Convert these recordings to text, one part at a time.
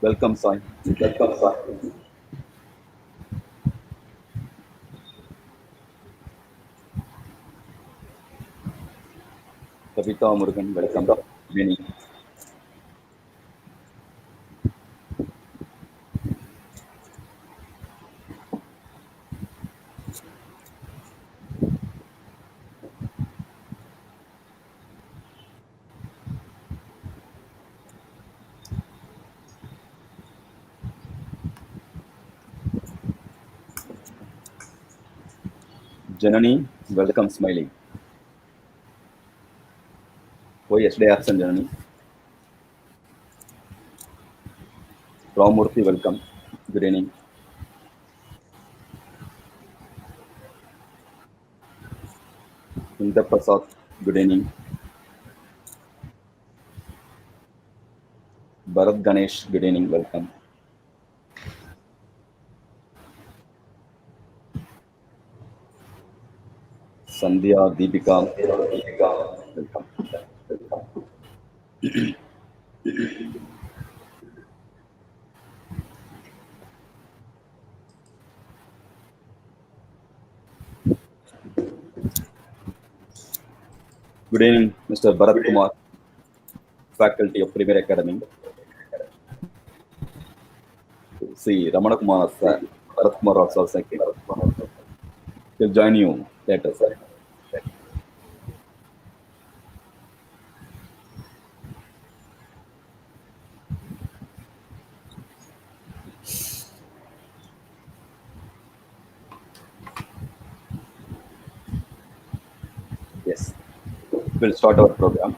Welcome, Sai. Welcome, sir. Kavita Murugan, welcome. Vinny. Janani, welcome, Smiley. Why yesterday absent, Janani? Ramurthy, welcome. Good evening. Inda Prasad, good evening. Bharat Ganesh, good evening, welcome. Sandhya, Deepika, welcome. Good evening, Mr. Bharat Kumar, faculty of Premier Academy. See, Ramana Kumar, sir. Bharat Kumar also second. He'll join you later, sir. Yes, we'll start our program.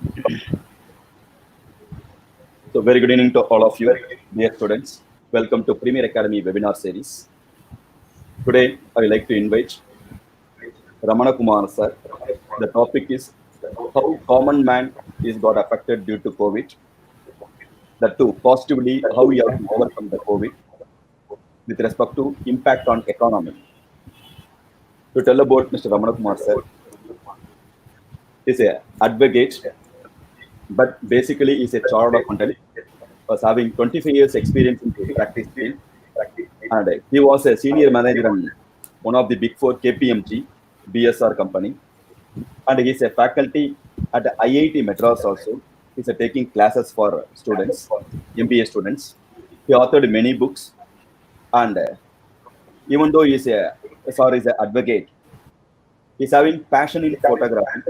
So, very good evening to all of you, dear students. Welcome to Premier Academy webinar series. Today, I would like to invite Ramana Kumar, sir. The topic is how common man is got affected due to COVID. That too, positively, how we have to overcome the COVID with respect to impact on economy. To tell about Mr. Ramana Kumar, sir, is a advocate, but basically is a chartered accountant. Was having 25 years experience in the practice field, and he was a senior manager in one of the big four KPMG BSR company, and he is a faculty at the IIT Madras also. He's taking classes for students, MBA students. He authored many books, and even though he's is an advocate, he's having passion in photography.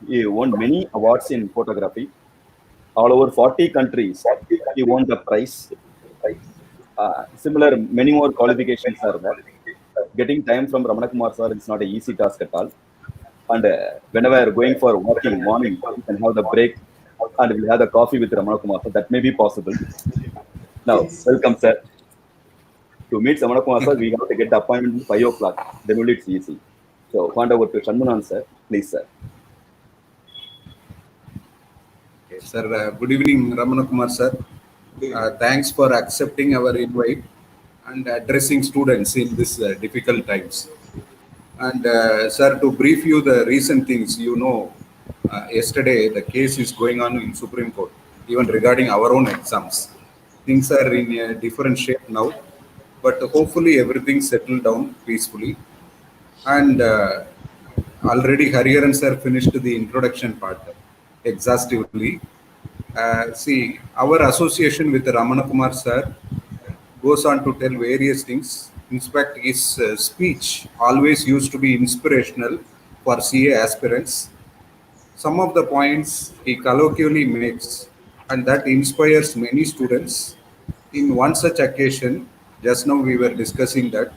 He won many awards in photography all over 40 countries. He won the prize. Similar, many more qualifications are there. Getting time from Ramana Kumar sir is not an easy task at all. And whenever you're going for walking morning, you can have the break and we'll have the coffee with Ramana Kumar sir. That may be possible. Now, welcome, sir. To meet Ramana Kumar sir, we have to get the appointment at 5 o'clock. Then only it's easy. So, hand over to Shanmunan sir. Please, sir. Sir, good evening, Ramana Kumar sir. Thanks for accepting our invite and addressing students in this difficult times. And sir, to brief you the recent things, yesterday the case is going on in Supreme Court, even regarding our own exams. Things are in a different shape now, but hopefully everything settled down peacefully. And already Hariharan sir finished the introduction part exhaustively. See, our association with Ramana Kumar sir goes on to tell various things. In fact, his speech always used to be inspirational for CA aspirants. Some of the points he colloquially makes, and that inspires many students. In one such occasion, just now we were discussing that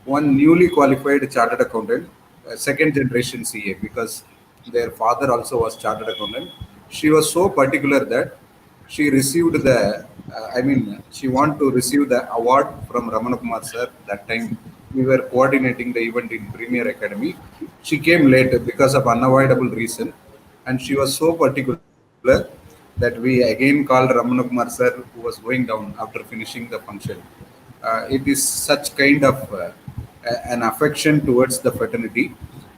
one newly qualified chartered accountant, second generation CA, because their father also was chartered accountant. She was so particular that she received she wanted to receive the award from Ramana Kumar sir. That time we were coordinating the event in Premier Academy. She came late because of unavoidable reason, and she was so particular that we again called Ramana Kumar sir, who was going down after finishing the function. It is such kind of an affection towards the fraternity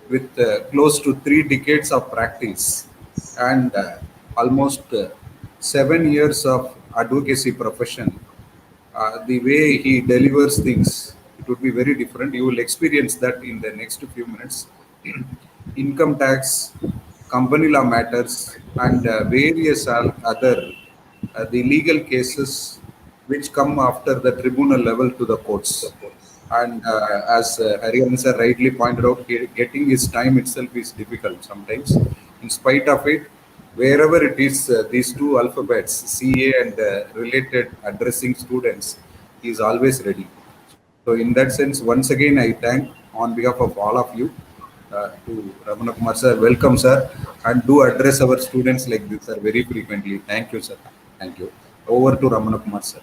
with close to 3 decades of practice and almost 7 years of advocacy profession, the way he delivers things, it would be very different. You will experience that in the next few minutes. Income tax, company law matters, and various other the legal cases which come after the tribunal level to the courts. And as Hariharan sir rightly pointed out, getting his time itself is difficult sometimes. In spite of it, wherever it is, these two alphabets, CA and related addressing students, he is always ready. So, in that sense, once again, I thank on behalf of all of you to Ramana Kumar sir. Welcome, sir, and do address our students like this, sir, very frequently. Thank you, sir. Thank you. Over to Ramana Kumar sir.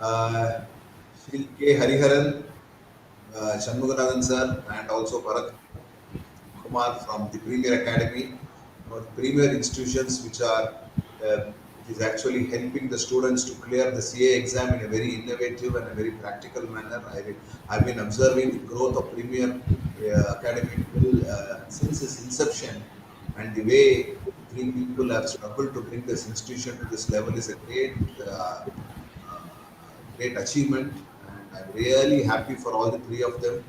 uh, Shri K. Hariharan, Shanmuganathan sir, and also Bharat Kumar from the Premier Academy, the premier institutions which is actually helping the students to clear the CA exam in a very innovative and a very practical manner. I've been observing the growth of Premier Academy since its inception, and the way three people have struggled to bring this institution to this level is a uh, great achievement, and I'm really happy for all the three of them.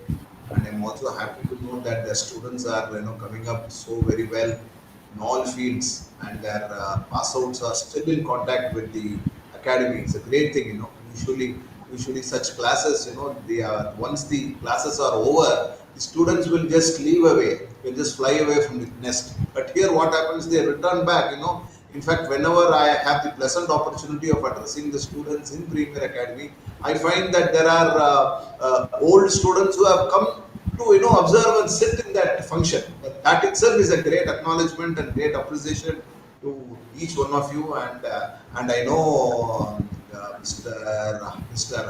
And I'm also happy to know that the students are coming up so very well in all fields, and their pass outs are still in contact with the academy. It's a great thing, Usually such classes, they are once the classes are over, the students will just leave away, will just fly away from the nest. But here, what happens? They return back. In fact, whenever I have the pleasant opportunity of addressing the students in Premier Academy, I find that there are old students who have come to observe and sit in that function. That itself is a great acknowledgement and great appreciation to each one of you. And I know Mr.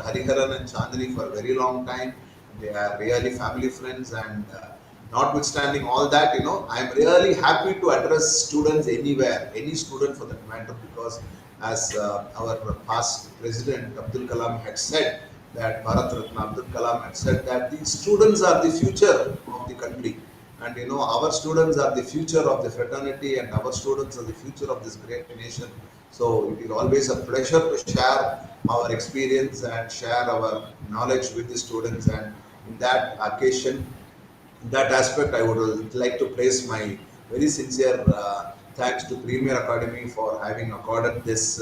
Hariharan and Chandani for a very long time. They are really family friends, and notwithstanding all that, I'm really happy to address students anywhere, any student for that matter, because as our past president Abdul Kalam had said, that Bharat Ratna Abdul Kalam had said that the students are the future of the country. And our students are the future of the fraternity, and our students are the future of this great nation. So it is always a pleasure to share our experience and share our knowledge with the students. And in that occasion, in that aspect, I would like to place my very sincere thanks to Premier Academy for having accorded this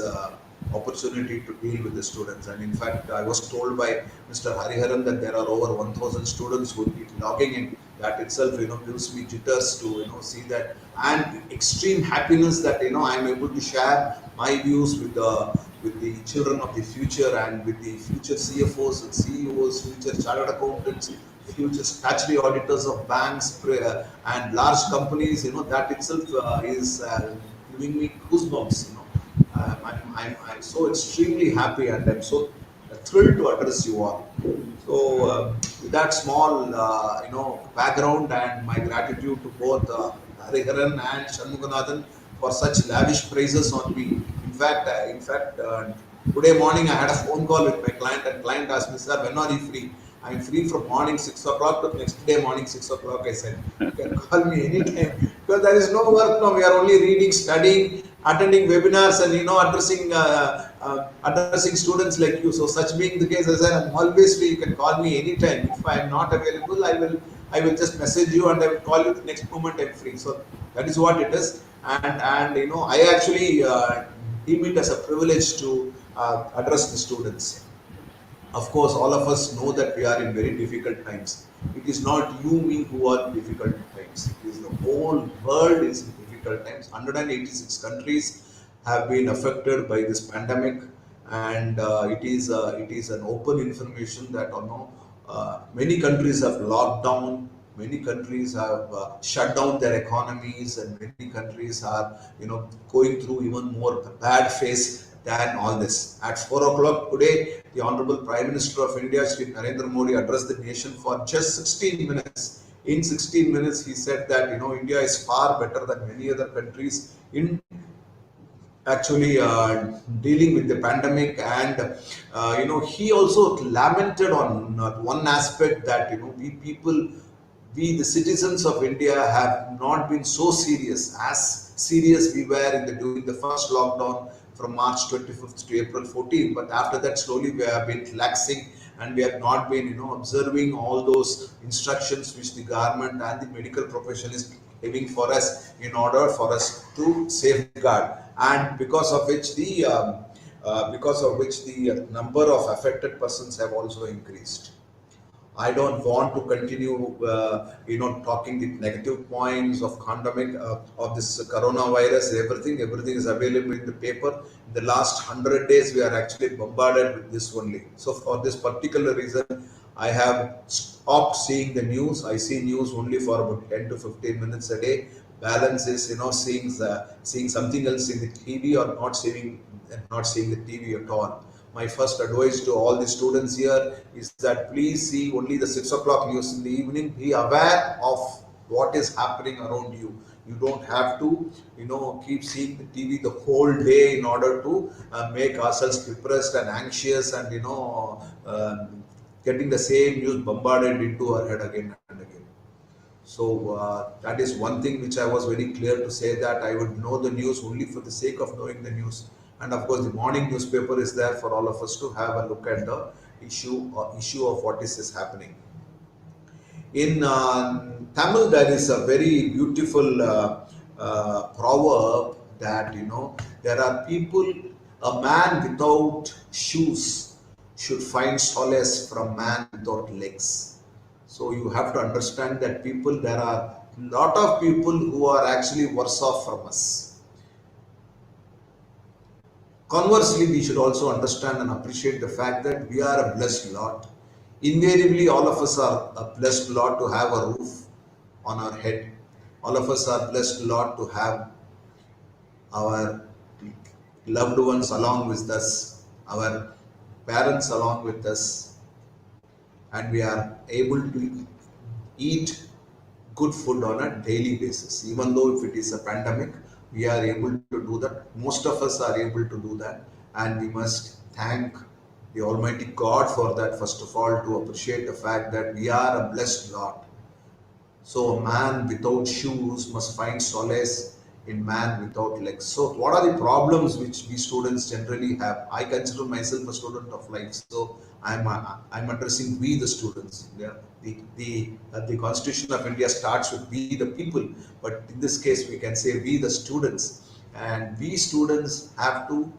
opportunity to deal with the students. And in fact, I was told by Mr. Hariharan that there are over 1,000 students who will be logging in. That itself, gives me jitters to see that, and extreme happiness that I am able to share my views with the children of the future, and with the future CFOs and CEOs, future chartered accountants, future statutory auditors of banks and large companies. That itself is giving me goosebumps. I'm so extremely happy, and I'm so thrilled to address you all. So, with that small, background, and my gratitude to both Hariharan and Shanmuganathan for such lavish praises on me. In fact, today morning I had a phone call with my client, and client asked me, "Sir, when are you free?" I'm free from morning 6 o'clock to next day morning 6 o'clock. I said, "You can call me anytime because there is no work now. We are only reading, studying, attending webinars, and addressing students like you. So such being the case, I said, I'm always free. You can call me anytime. If I am not available, I will just message you, and I will call you the next moment I'm free." So that is what it is. And I actually deem it as a privilege to address the students. Of course, all of us know that we are in very difficult times. It is not you, me who are in difficult times. It is the whole world is in difficult times. 186 countries have been affected by this pandemic, and it is an open information that many countries have locked down. Many countries have shut down their economies, and many countries are going through even more bad phase than all this. At 4 o'clock today, the Honorable Prime Minister of India, Shri Narendra Modi, addressed the nation for just 16 minutes. In 16 minutes, he said that India is far better than many other countries in actually dealing with the pandemic. And he also lamented on one aspect that we the citizens of India have not been so serious as serious we were during the first lockdown from March 25th to April 14th. But after that, slowly we have been relaxing, and we have not been, observing all those instructions which the government and the medical profession is giving for us in order for us to safeguard, and because of which the number of affected persons have also increased. I don't want to continue, talking the negative points of pandemic, of this coronavirus. Everything is available in the paper. In the last 100 days, we are actually bombarded with this only. So for this particular reason, I have stopped seeing the news. I see news only for about 10 to 15 minutes a day. Balance is, seeing something else in the TV, or not seeing the TV at all. My first advice to all the students here is that please see only the 6 o'clock news in the evening. Be aware of what is happening around you. You don't have to, keep seeing the TV the whole day in order to make ourselves depressed and anxious, and getting the same news bombarded into our head again and again. So that is one thing which I was very clear to say, that I would know the news only for the sake of knowing the news. And of course, the morning newspaper is there for all of us to have a look at the issue of what is happening. In Tamil, there is a very beautiful proverb that, there are people, a man without shoes should find solace from man without legs. So you have to understand that there are a lot of people who are actually worse off from us. Conversely, we should also understand and appreciate the fact that we are a blessed lot. Invariably, all of us are a blessed lot to have a roof on our head. All of us are blessed lot to have our loved ones along with us, our parents along with us, and we are able to eat good food on a daily basis. Even though if it is a pandemic, we are able to do that. Most of us are able to do that, and we must thank the Almighty God for that, first of all, to appreciate the fact that we are a blessed lot. So a man without shoes must find solace in man without legs. So what are the problems which we students generally have? I consider myself a student of life, so I'm addressing we the students. Yeah. The Constitution of India starts with we the people, but in this case we can say we the students, and we students have to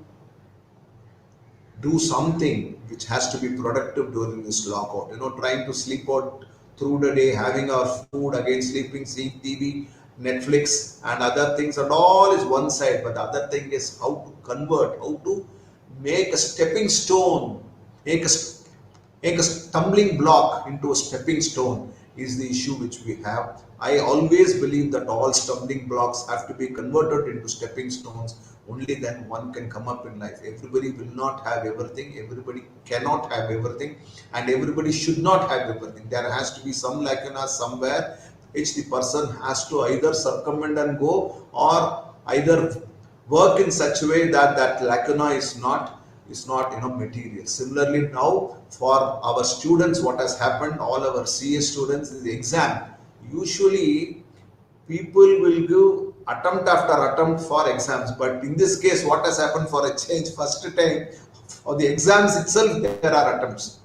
do something which has to be productive during this lockout. Trying to sleep out through the day, having our food, again sleeping, seeing TV, Netflix, and other things, and all is one side. But the other thing is how to convert, how to make a stepping stone, make a make a stumbling block into a stepping stone is the issue which we have. I always believe that all stumbling blocks have to be converted into stepping stones. Only then one can come up in life. Everybody will not have everything, everybody cannot have everything, and everybody should not have everything. There has to be some lacuna somewhere which the person has to either circumvent and go, or either work in such a way that that lacuna is not material. Similarly, now for our students, what has happened, all our CS students, in the exam, usually people will give attempt after attempt for exams, but in this case what has happened, for a change, first time for the exams itself there are attempts.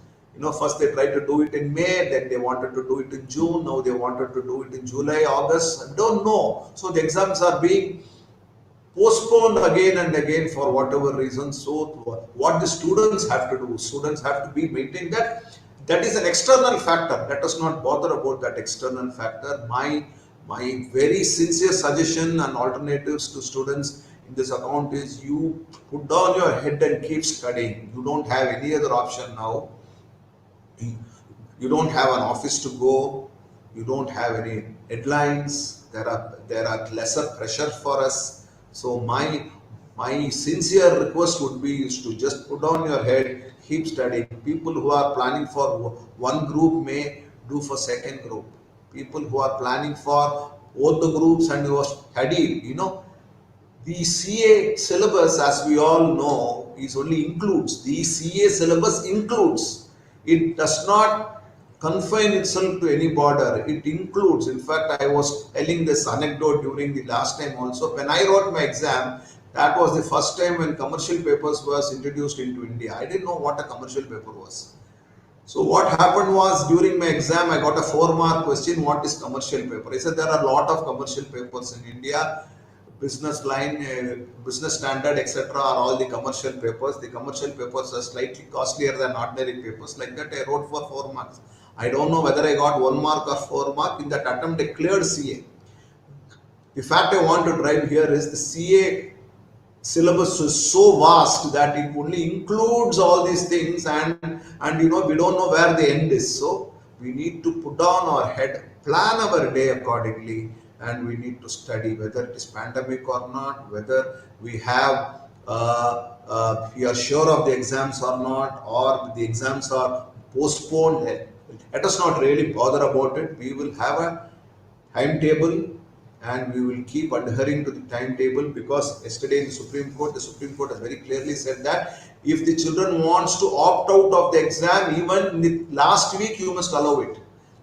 First they tried to do it in May, then they wanted to do it in June, now they wanted to do it in July, August, I don't know. So the exams are being postponed again and again for whatever reason. So what the students have to do, students have to be maintained that that is an external factor. Let us not bother about that external factor. My very sincere suggestion and alternatives to students in this account is, you put down your head and keep studying. You don't have any other option now. You don't have an office to go. You don't have any deadlines. There are lesser pressure for us. So my sincere request would be is to just put down your head, keep studying. People who are planning for one group may do for second group. People who are planning for both the groups and who are studied, the CA syllabus, as we all know, is only includes. The CA syllabus includes. It does not confine itself to any border. It includes, in fact, I was telling this anecdote during the last time also. When I wrote my exam, that was the first time when commercial papers was introduced into India. I didn't know what a commercial paper was. So what happened was during my exam, I got a 4 mark question. What is commercial paper? I said there are a lot of commercial papers in India. Business line, business standard, etc. are all the commercial papers. The commercial papers are slightly costlier than ordinary papers. Like that, I wrote for 4 marks. I don't know whether I got 1 mark or 4 mark. In that attempt, I cleared CA. The fact I want to drive here is the CA syllabus is so vast that it only includes all these things, and we don't know where the end is. So we need to put down our head, plan our day accordingly, and we need to study whether it is pandemic or not, whether we are sure of the exams or not, or the exams are postponed. Let us not really bother about it. We will have a timetable, and we will keep adhering to the timetable, because yesterday in the Supreme Court has very clearly said that if the children wants to opt out of the exam, even in the last week, you must allow it.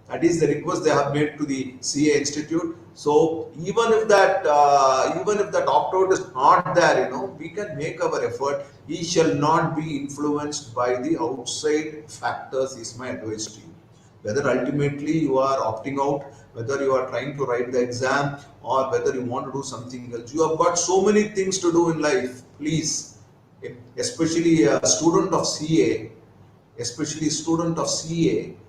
That is the request they have made to the CA Institute. So even if that opt out is not there, we can make our effort. He shall not be influenced by the outside factors, is my advice to you. Whether ultimately you are opting out, whether you are trying to write the exam, or whether you want to do something else. You have got so many things to do in life. Please, especially a student of CA,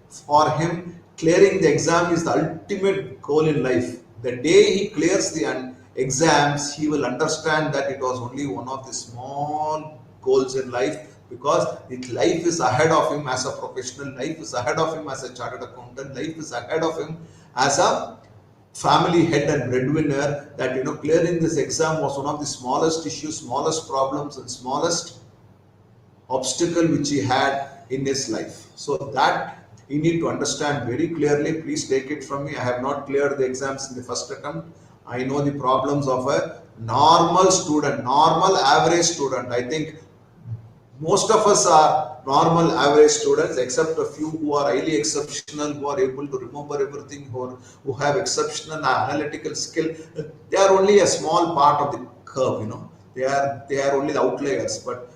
for him, clearing the exam is the ultimate goal in life. The day he clears the exams, he will understand that it was only one of the small goals in life, because life is ahead of him as a professional, life is ahead of him as a chartered accountant, life is ahead of him as a family head and breadwinner. That clearing this exam was one of the smallest issues, smallest problems, and smallest obstacle which he had in his life. So that you need to understand very clearly. Please take it from me. I have not cleared the exams in the first attempt. I know the problems of a normal student, normal average student. I think most of us are normal average students, except a few who are highly exceptional, who are able to remember everything, who have exceptional analytical skill. They are only a small part of the curve. They are only the outliers, but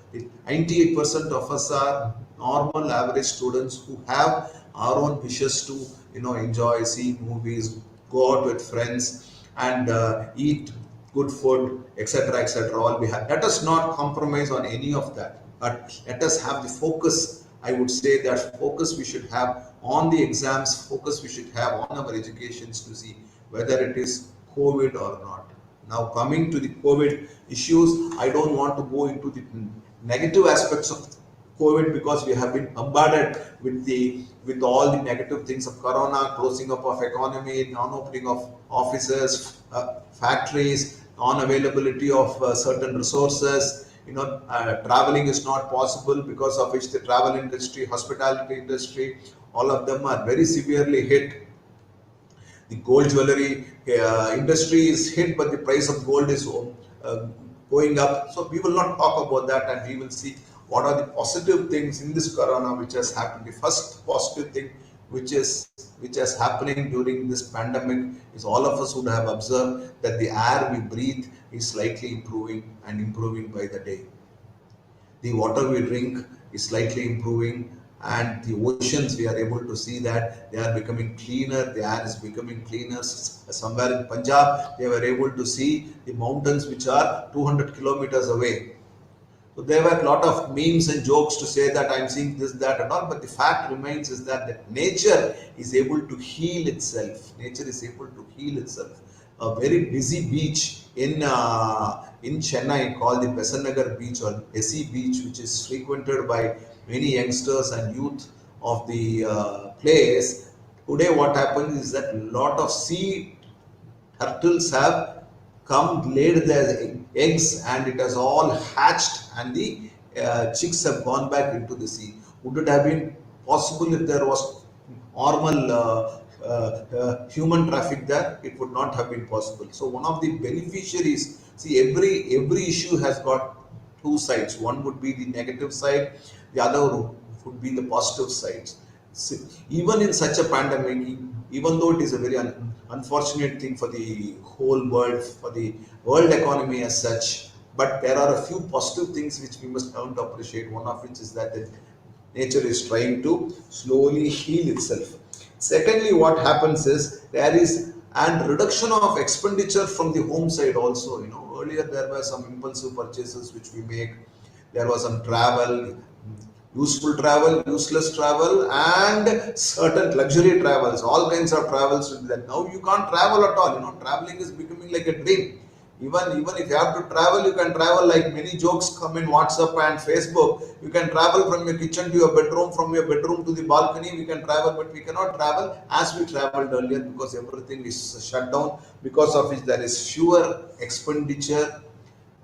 98% of us are normal average students who have our own wishes to enjoy, see movies, go out with friends, and eat good food, etc., etc. All we have. Let us not compromise on any of that, but let us have the focus. I would say that focus we should have on the exams, focus we should have on our educations, to see whether it is COVID or not. Now, coming to the COVID issues, I don't want to go into the negative aspects of COVID, because we have been bombarded with all the negative things of Corona, closing up of economy, non-opening of offices, factories, non-availability of certain resources. Traveling is not possible, because of which the travel industry, hospitality industry, all of them are very severely hit. The gold jewelry industry is hit, but the price of gold is going up. So we will not talk about that, and we will see what are the positive things in this corona which has happened. The first positive thing which is happening during this pandemic is, all of us would have observed that the air we breathe is slightly improving, and improving by the day. The water we drink is slightly improving, and the oceans, we are able to see that they are becoming cleaner, the air is becoming cleaner. Somewhere in Punjab, they were able to see the mountains which are 200 kilometers away. So there were a lot of memes and jokes to say that I'm seeing this, that, and all, but the fact remains is that nature is able to heal itself. Nature is able to heal itself. A very busy beach in Chennai called the Besanagar Beach, or Bessie Beach, which is frequented by many youngsters and youth of the place. Today, what happens is that a lot of sea turtles have come, laid their eggs, and it has all hatched, and the chicks have gone back into the sea. Would it have been possible if there was normal human traffic there? It would not have been possible. So one of the beneficiaries, see, every issue has got two sides. One would be the negative side, the other would be the positive sides. See, even in such a pandemic, even though it is a very unfortunate thing for the whole world, for the world economy as such, but there are a few positive things which we must learn to appreciate. One of which is that the nature is trying to slowly heal itself. Secondly, what happens is there is and reduction of expenditure from the home side also. Earlier there were some impulsive purchases which we make. There was some travel, useful travel, useless travel, and certain luxury travels, all kinds of travels will be that. Now you can't travel at all. Traveling is becoming like a dream. Even if you have to travel, you can travel like many jokes come in WhatsApp and Facebook. You can travel from your kitchen to your bedroom, from your bedroom to the balcony. We can travel, but we cannot travel as we traveled earlier because everything is shut down. Because of which there is fewer expenditure,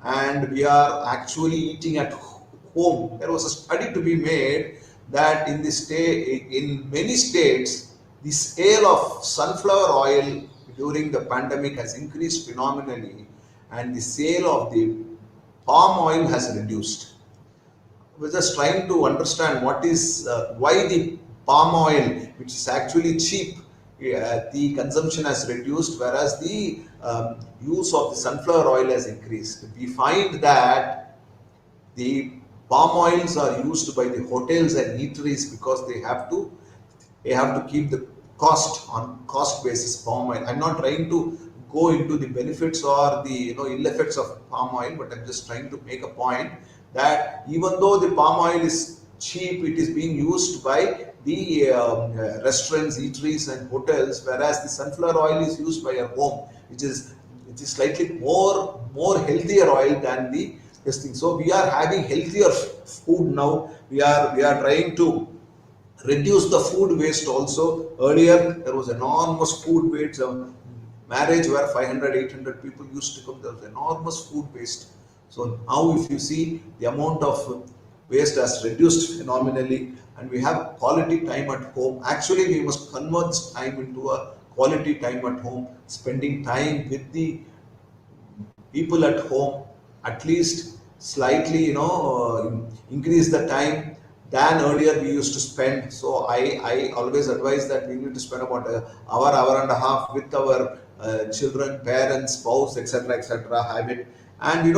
and we are actually eating at home. There was a study to be made that in many states, the sale of sunflower oil during the pandemic has increased phenomenally, and the sale of the palm oil has reduced. We're just trying to understand what is why the palm oil, which is actually cheap, the consumption has reduced, whereas the use of the sunflower oil has increased. We find that the palm oils are used by the hotels and eateries because they have to keep the cost on cost basis palm oil. I'm not trying to go into the benefits or the ill effects of palm oil, but I'm just trying to make a point that even though the palm oil is cheap, it is being used by the restaurants, eateries, and hotels, whereas the sunflower oil is used by our home, which is slightly more healthier oil than the this thing. So we are having healthier food now. We are trying to reduce the food waste also. Earlier, there was enormous food waste. Marriage where 500, 800 people used to come, there was enormous food waste. So now if you see, the amount of waste has reduced phenomenally, and we have quality time at home. Actually, we must convert this time into a quality time at home, spending time with the people at home, at least slightly, increase the time than earlier we used to spend. So I always advise that we need to spend about an hour and a half with our children, parents, spouse, etc., habit. And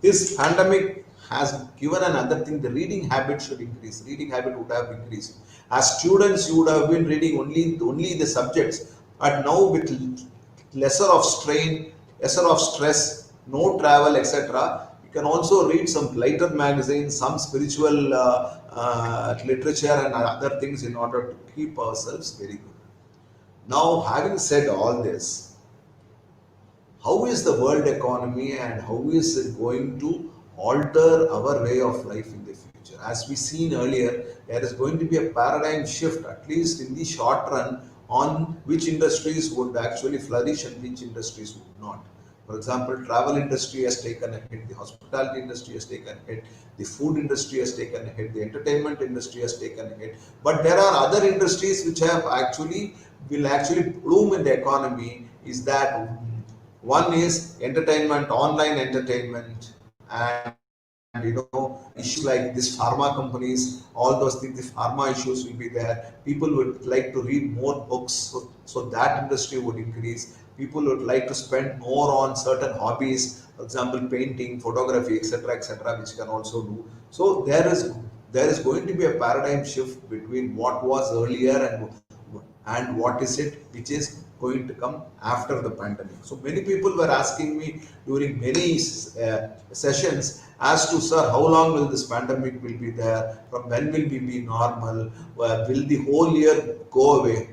this pandemic has given another thing. The reading habit should increase. Reading habit would have increased. As students, you would have been reading only the subjects, but now with lesser of strain, lesser of stress, no travel, etc. You can also read some lighter magazines, some spiritual literature, and other things in order to keep ourselves very good. Now, having said all this, how is the world economy and how is it going to alter our way of life in the future? As we seen earlier, there is going to be a paradigm shift, at least in the short run, on which industries would actually flourish and which industries would not. For example, travel industry has taken a hit, the hospitality industry has taken a hit, the food industry has taken a hit, the entertainment industry has taken a hit. But there are other industries which will actually bloom in the economy. Is that one is entertainment, online entertainment, and issues like this pharma companies, all those things, the pharma issues will be there. People would like to read more books, so that industry would increase. People would like to spend more on certain hobbies, for example, painting, photography, etc., which can also do. So there is going to be a paradigm shift between what was earlier and what is it which is going to come after the pandemic. So many people were asking me during many sessions as to, sir, how long will this pandemic will be there? From when will we be normal? Will the whole year go away?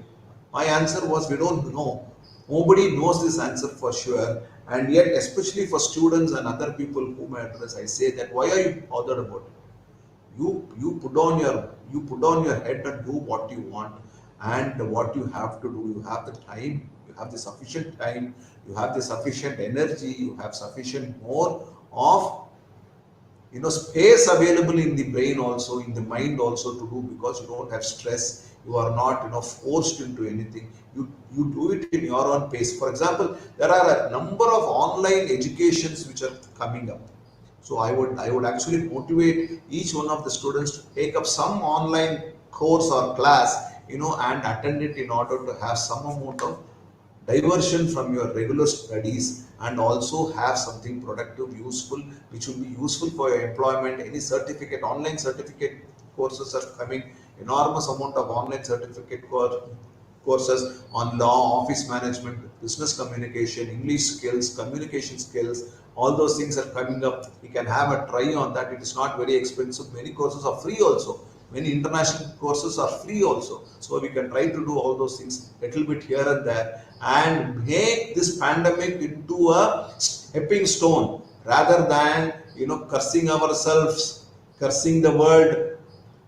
My answer was, we don't know. Nobody knows this answer for sure. And yet, especially for students and other people whom I address, I say that why are you bothered about it? You put on your head and do what you want, and what you have to do. You have the time, you have the sufficient time, you have the sufficient energy, you have sufficient more of space available in the brain also, in the mind also, to do, because you don't have stress. You are not forced into anything. You do it in your own pace. For example, there are a number of online educations which are coming up. So I would actually motivate each one of the students to take up some online course or class and attend it in order to have some amount of diversion from your regular studies, and also have something productive, useful, which will be useful for your employment. Any certificate, online certificate courses are coming, enormous amount of online certificate courses on law, office management, business communication, English skills, communication skills. All those things are coming up. You can have a try on that. It is not very expensive. Many courses are free also. Many international courses are free also. So we can try to do all those things a little bit here and there, and make this pandemic into a stepping stone, rather than cursing ourselves, cursing the world,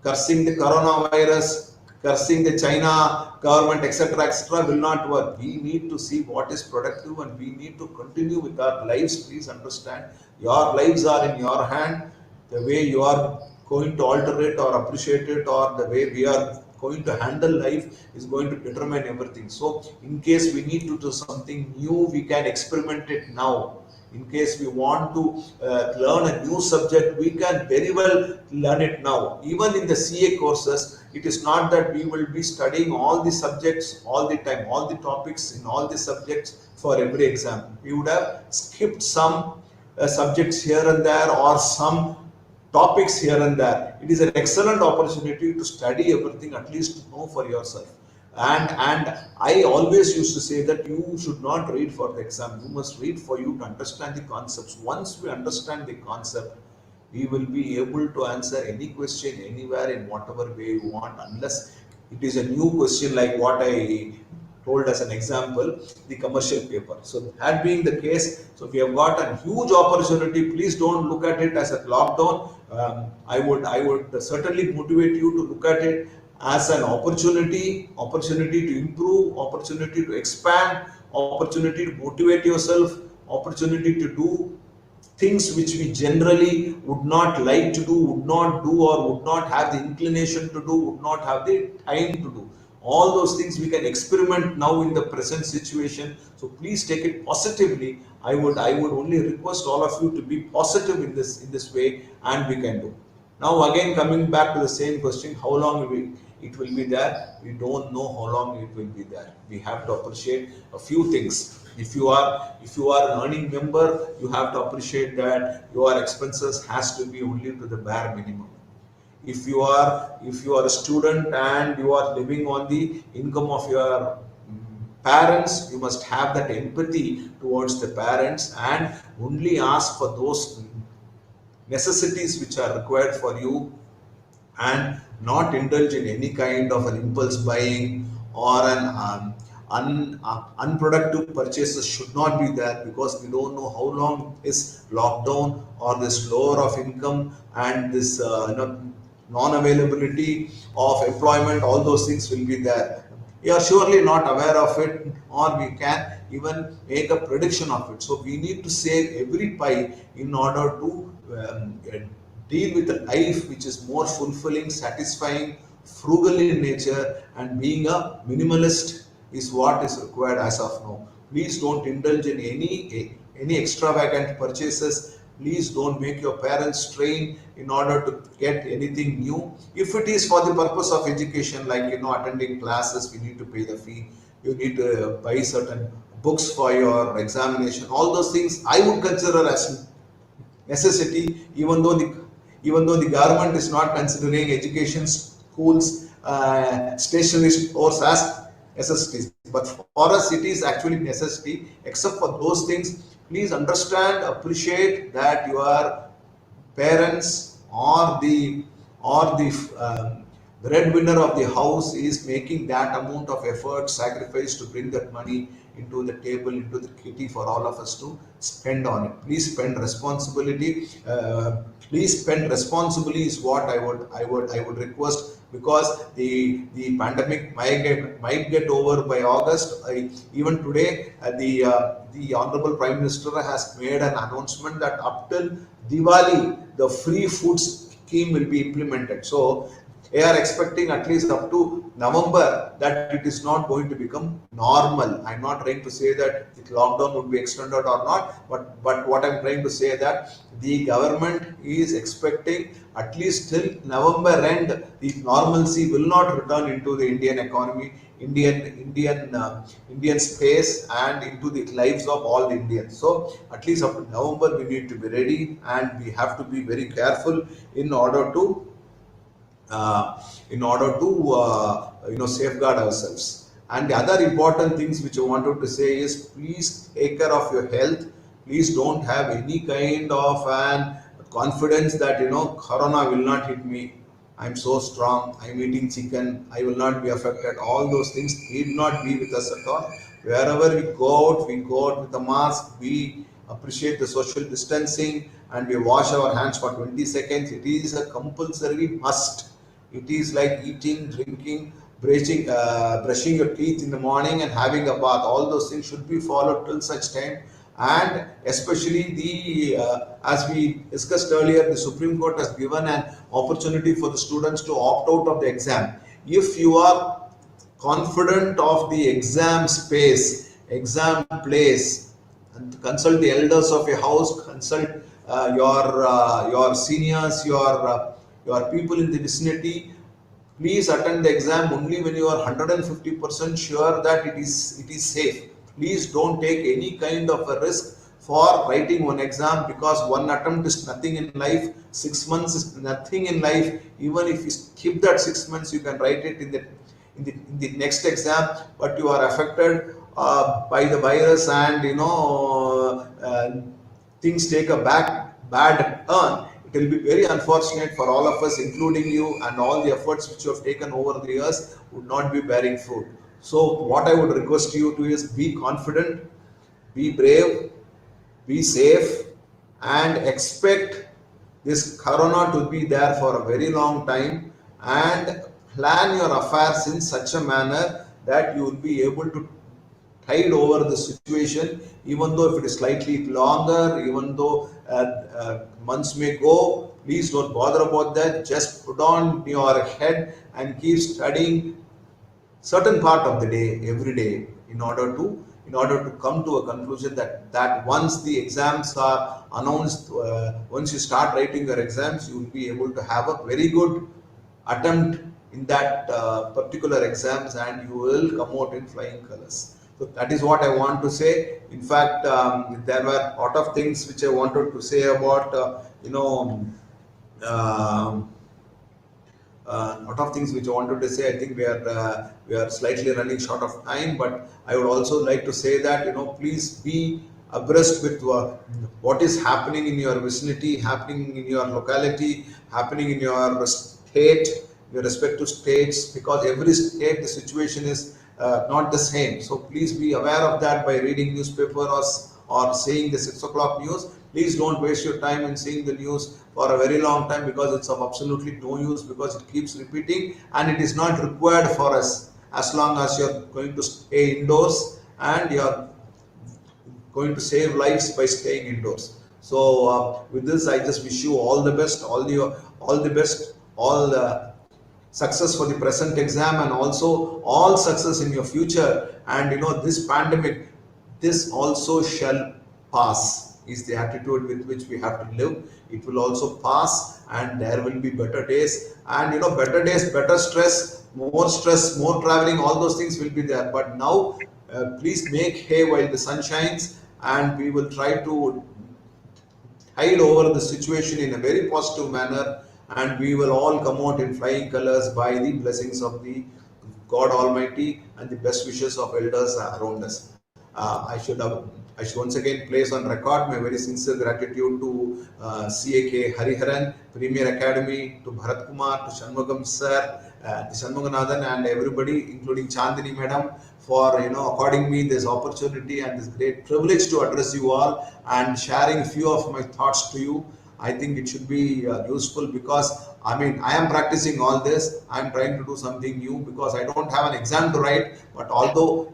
cursing the coronavirus, cursing the China government, etc., will not work. We need to see what is productive, and we need to continue with our lives. Please understand, your lives are in your hand. The way you are going to alter it or appreciate it, or the way we are going to handle life, is going to determine everything. So, in case we need to do something new, we can experiment it now. In case we want to learn a new subject, we can very well learn it now. Even in the CA courses, it is not that we will be studying all the subjects all the time, all the topics in all the subjects for every exam. We would have skipped some subjects here and there, or some topics here and there. It is an excellent opportunity to study everything, at least to know for yourself. And I always used to say that you should not read for the exam. You must read for you to understand the concepts. Once we understand the concept, we will be able to answer any question anywhere in whatever way you want, unless it is a new question like what I told as an example, the commercial paper. So that being the case, so we have got a huge opportunity. Please don't look at it as a lockdown. I would certainly motivate you to look at it as an opportunity to improve, opportunity to expand, opportunity to motivate yourself, opportunity to do things which we generally would not like to do, would not do, or would not have the inclination to do, would not have the time to do. All those things we can experiment now in the present situation. So please take it positively. I would only request all of you to be positive in this way, and we can do. Now again, coming back to the same question, how long it will be there? We don't know how long it will be there. We have to appreciate a few things. If you are an earning member, you have to appreciate that your expenses has to be only to the bare minimum. If you are a student and you are living on the income of your parents, you must have that empathy towards the parents, and only ask for those necessities which are required for you, and not indulge in any kind of an impulse buying, or an unproductive purchases should not be there, because we don't know how long is lockdown, or this lower of income, and this non-availability of employment. All those things will be there. We are surely not aware of it, or we can even make a prediction of it. So we need to save every pie in order to deal with a life which is more fulfilling, satisfying, frugal in nature, and being a minimalist is what is required as of now. Please don't indulge in any extravagant purchases. Please don't make your parents strain in order to get anything new. If it is for the purpose of education, like attending classes, we need to pay the fee. You need to buy certain books for your examination. All those things I would consider as necessity, even though the government is not considering education, schools, stationary stores as necessities, but for us it is actually necessity. Except for those things, please understand, appreciate that your parents, or the breadwinner of the house, is making that amount of effort, sacrifice, to bring that money into the table, into the kitty for all of us to spend on it. Please spend responsibility. Please spend responsibly is what I would request, because the pandemic might get over by August. Even today, the honorable Prime Minister has made an announcement that up till Diwali, the free food scheme will be implemented. So They are expecting at least up to November that it is not going to become normal. I'm not trying to say that the lockdown would be extended or not, but what I'm trying to say that the government is expecting at least till November end, the normalcy will not return into the Indian economy, Indian space, and into the lives of all the Indians. So at least up to November, we need to be ready, and we have to be very careful in order to uh, safeguard ourselves. And the other important things which I wanted to say is, please take care of your health. Please don't have any kind of an confidence that corona will not hit me. I'm so strong, I'm eating chicken, I will not be affected. All those things need not be with us at all. Wherever we go out with a mask, we appreciate the social distancing, and we wash our hands for 20 seconds. It is a compulsory must. It is like eating, drinking, brushing your teeth in the morning and having a bath. All those things should be followed till such time. And especially as we discussed earlier, the Supreme Court has given an opportunity for the students to opt out of the exam. If you are confident of the exam space, exam place, and consult the elders of your house, consult your seniors, your people in the vicinity. Please attend the exam only when you are 150% sure that it is safe. Please don't take any kind of a risk for writing one exam, because one attempt is nothing in life. 6 months is nothing in life. Even if you skip that 6 months, you can write it in the next exam, but you are affected by the virus, and things take a bad turn. It will be very unfortunate for all of us, including you, and all the efforts which you have taken over the years would not be bearing fruit. So, what I would request you to is, be confident, be brave, be safe, and expect this corona to be there for a very long time, and plan your affairs in such a manner that you will be able to tide over the situation, even though if it is slightly longer, even though months may go. Please don't bother about that. Just put on your head and keep studying certain part of the day every day, in order to come to a conclusion that once the exams are announced, once you start writing your exams, you will be able to have a very good attempt in that particular exams, and you will come out in flying colors. So that is what I want to say. In fact, there were a lot of things which I wanted to say about um lot of things which I wanted to say. I think we are slightly running short of time, but I would also like to say that, please be abreast with what is happening in your vicinity, happening in your locality, happening in your state, your respective states, because every state the situation is not the same. So please be aware of that by reading newspaper, or seeing the 6 o'clock news. Please don't waste your time in seeing the news for a very long time, because it's of absolutely no use, because it keeps repeating, and it is not required for us, as long as you're going to stay indoors, and you're going to save lives by staying indoors. So with this, I just wish you all the best, all the best, all success for the present exam, and also all success in your future. And this pandemic, this also shall pass, is the attitude with which we have to live. It will also pass, and there will be better days, and better days, better stress, more traveling, all those things will be there. But now, please make hay while the sun shines, and we will try to tide over the situation in a very positive manner, and we will all come out in flying colors by the blessings of the God Almighty and the best wishes of elders around us. I should once again place on record my very sincere gratitude to CAK Hariharan, Premier Academy, to Bharat Kumar, to Shanmugam sir, to Shanmuganathan, and everybody, including Chandini madam, for according me this opportunity and this great privilege to address you all and sharing few of my thoughts to you. I think it should be useful, because I mean, I am practicing all this. I am trying to do something new, because I don't have an exam to write. But although,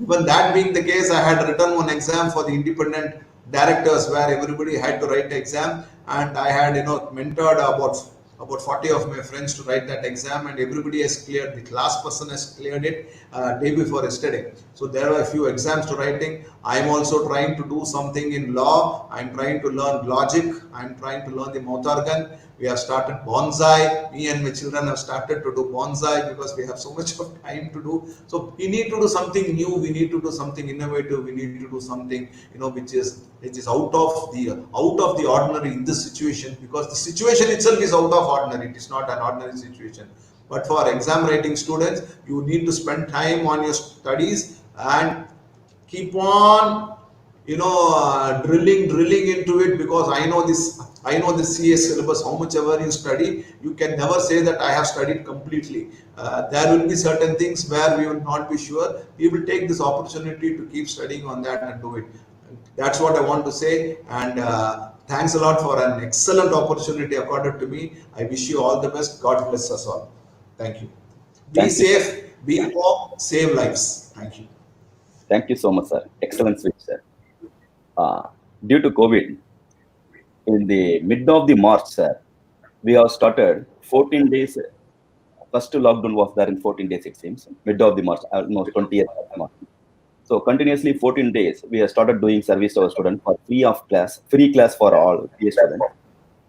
even that being the case, I had written one exam for the independent directors, where everybody had to write the exam, and I had mentored about about 40 of my friends to write that exam, and everybody has cleared. The last person has cleared it day before yesterday. So there are a few exams to writing. I am also trying to do something in law. I am trying to learn logic. I am trying to learn the mouth organ. We have started bonsai. Me and my children have started to do bonsai because we have so much of time to do. So we need to do something new. We need to do something innovative. We need to do something, which is out of the ordinary in this situation, because the situation itself is out of ordinary. It is not an ordinary situation. But for exam writing students, you need to spend time on your studies and keep on drilling into it, because I know this CS syllabus. How much ever you study, you can never say that I have studied completely. There will be certain things where we will not be sure. We will take this opportunity to keep studying on that and do it. That's what I want to say. And thanks a lot for an excellent opportunity accorded to me. I wish you all the best. God bless us all. Thank you. Be Thank you, sir. safe, be home, save lives. Thank you. Thank you so much, sir. Excellent speech, sir. Uh, Due to COVID, in the mid of the March, sir, we have started 14 days. First lockdown was there in 14 days, it seems. Mid of the March, almost 20th of March. So continuously 14 days, we have started doing service to our students for free class for all PA students.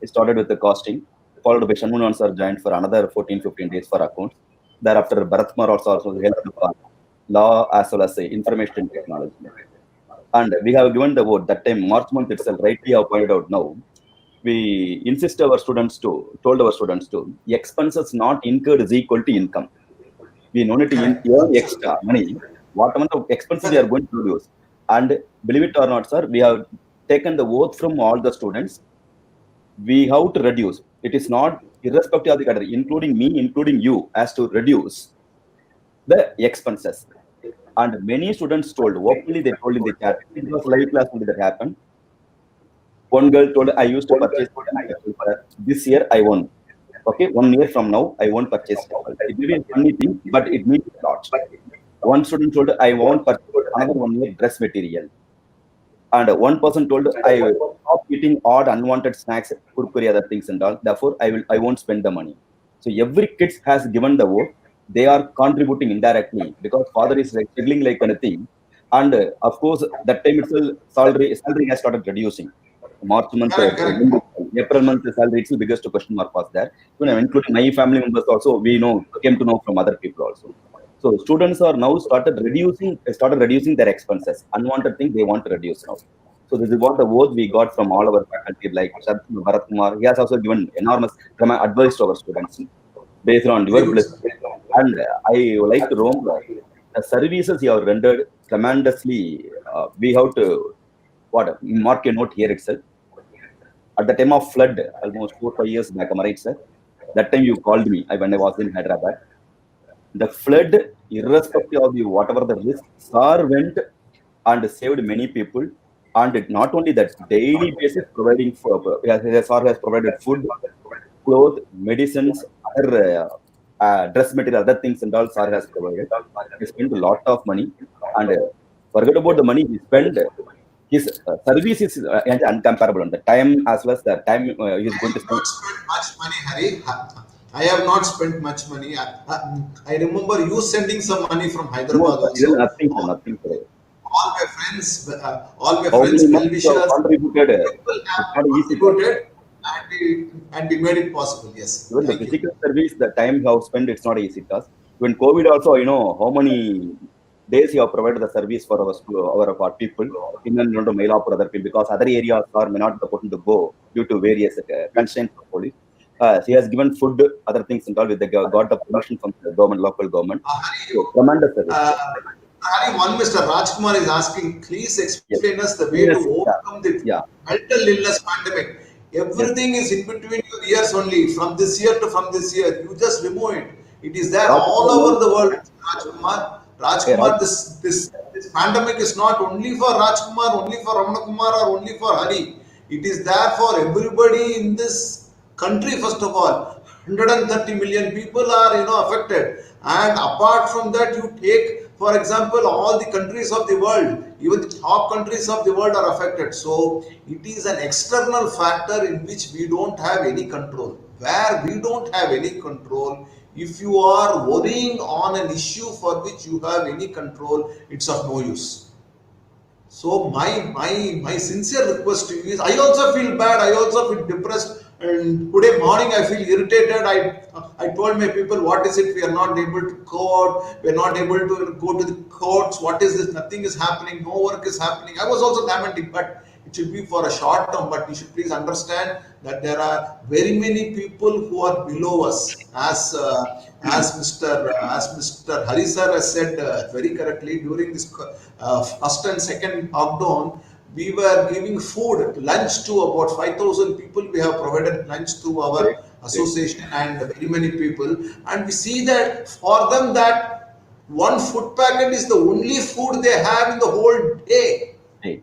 It started with the costing, followed by Shanmunan sir joined for another 14, 15 days for accounts. Thereafter, Bharat Kumar also helped for law as well as information technology. And we have given the vote that time, March month itself, rightly have pointed out now. We insist our students to, told our students to, expenses not incurred is equal to income. We no need to Correct. earn extra Absolutely. money. What amount of expenses we are Correct. going to produce. And believe it or not, sir, we have taken the oath from all the students. We have to reduce. It is not irrespective of the category, including me, including you, as to reduce the expenses. And many students told, openly they told in the chat, it was live class only that happened. One girl told, I used to purchase temple, sir. This year I won't. Okay, 1 year from now, I won't purchase temple. It may be a funny thing, but it means a lot. One student told, I won't purchase another 1 year dress material. And one person told, I will stop eating odd unwanted snacks, kurkuri, other things and all. Therefore, I won't spend the money. So every kid has given the vote. They are contributing indirectly because father is like struggling like anything. And of course, that time itself, salary has started reducing. March month, Correct. Correct. April month salary itself biggest question mark was there. Including my family members also, we came to know from other people also. So students are now started reducing their expenses. Unwanted thing they want to reduce now. So this is what the word we got from all our faculty, like Bharat Kumar. He has also given enormous advice to our students based on Very your good, sir. blessing. And I would like to roam the services you have rendered tremendously. We have to mark a note here itself. At the time of flood, almost 4 5 years back, am I right, sir? That time you called me when I was in Hyderabad. The flood, irrespective of whatever the risk, SAR went and saved many people. And not only that, daily basis providing for SAR has provided food, clothes, medicines, other dress material, other things and all SAR has provided. He spent a lot of money, and forget about the money he spent. His service is uncomparable on the time as well as the time he is I going to have spend. not spent much money, Hari. I have not spent much money. I remember you sending some money from No, Hyderabad sir, even also. nothing, sir, All, nothing, sir. all my How many friends, months you have well-wishers, contributed? people have It's not an easy task. contributed, and we made it possible. Yes. Even the Thank you. physical service, the time you have spent, it's not an easy task. When COVID also, how many days you have provided the service for our people in and around Mailapur, other people, because other areas are may not be supposed to go due to various constraints of police. He has given food, other things and all, with got the permission from the government, local government. Hari, So, tremendous service. uh, Hari, one Mr. Rajkumar is asking, please Yes. explain us the way to Yes. Yeah. overcome the Yeah. mental illness pandemic. Yes. Everything is in between your ears only, from this year to from this year. You just remove it. It is there all Rajkumar over knows. the world. Rajkumar, Hey, Rajkumar, this pandemic is not only for Rajkumar, only for Ramana Kumar, or only for Hari. It is there for everybody in this country. First of all, 130 million people are affected, and apart from that, you take for example all the countries of the world, even the top countries of the world are affected. So it is an external factor in which we don't have any control. where we don't have any control. If you are worrying on an issue for which you have any control, it's of no use. So my sincere request to you is, I also feel bad. I also feel depressed. And today morning I feel irritated. I told my people, what is it? We are not able to go out. We are not able to go to the courts. What is this? Nothing is happening. No work is happening. I was also lamenting, but it should be for a short term. But you should please understand that there are very many people who are below us, as Mr. Hari sir has said very correctly, during this first and second lockdown, we were giving food, lunch to about 5,000 people. We have provided lunch to Great, our great, association and very many people. And we see that for them, that one food packet is the only food they have in the whole day. hey,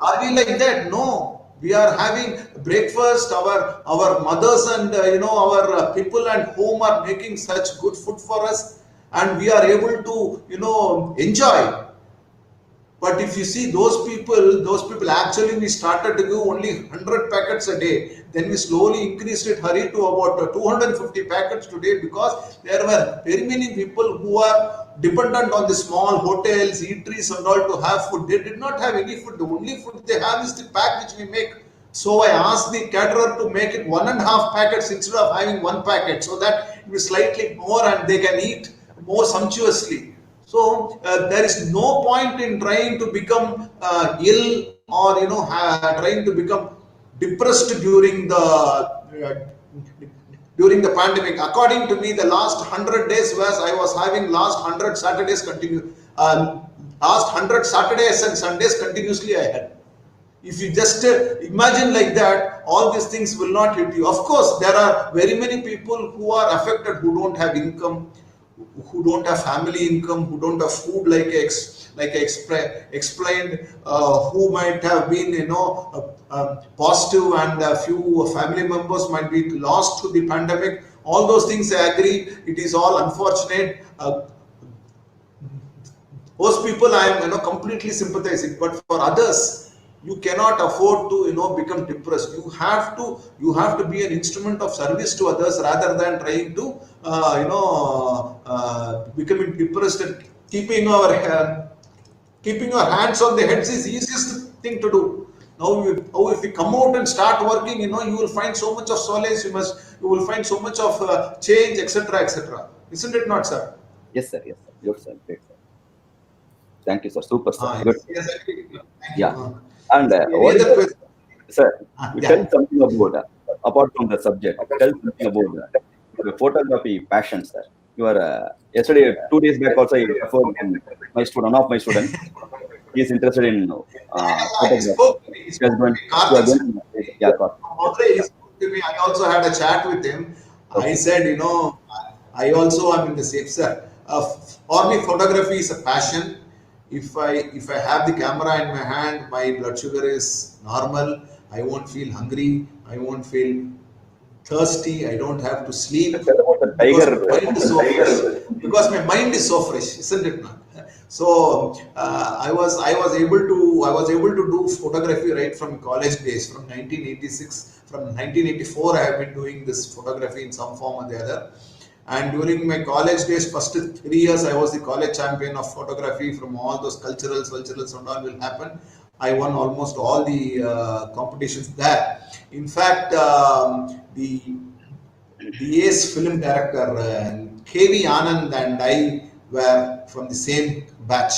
Are we like that? No. We are having breakfast. Our mothers and our people at home are making such good food for us, and we are able to enjoy. But if you see those people actually, we started to give only 100 packets a day. Then we slowly increased it, hurry, to about 250 packets today, because there were very many people who are dependent on the small hotels, eateries, and all to have food. They did not have any food. The only food they have is the pack which we make. So I asked the caterer to make it 1.5 packets instead of having one packet, so that it is slightly more and they can eat more sumptuously. So there is no point in trying to become ill, or trying to become depressed during the pandemic. According to me, the last 100 days was, I was having last 100 Saturdays continue, last 100 Saturdays and Sundays continuously I had. If you just imagine like that, all these things will not hit you. Of course, there are very many people who are affected, who don't have income, who don't have family income, who don't have food, like I explained, who might have been positive, and a few family members might be lost to the pandemic. All those things, I agree, it is all unfortunate. Those people I am completely sympathizing, but for others, you cannot afford to become depressed. You have to be an instrument of service to others, rather than trying to becoming depressed. And keeping your hands on the heads is the easiest thing to do. Now if you come out and start working, you will find so much of solace. You will find so much of change, etc., etc. Isn't it not, sir? yes, sir, yes, sir. Good, sir, great, sir. Thank you, sir. Super, sir. Good. Yes, yes, I agree. Thank you. Yeah. And Any what is other question? sir? You tell Yeah. something about apart from the subject. Tell something about your photography passion, sir. You are yesterday, 2 days back, also I referred one of my students. He is interested in He photography. spoke to me. He He has spoke to going, me. he are Karthik going to, yeah, got from Madurai, he spoke to me. I also had a chat with him. I okay, said, I also am in the same, sir. For me, photography is a passion. If I have the camera in my hand, my blood sugar is normal. I won't feel hungry. I won't feel thirsty. I don't have to sleep, tell about the because tiger. my mind is so fresh. Because my mind is so fresh, isn't it not? So I was able to do photography right from college days, from 1986. From 1984, I have been doing this photography in some form or the other. And during my college days, first 3 years, I was the college champion of photography. From all those culturals and all will happen, I won almost all the competitions there. In fact, the ace film director KV Anand and I were from the same batch.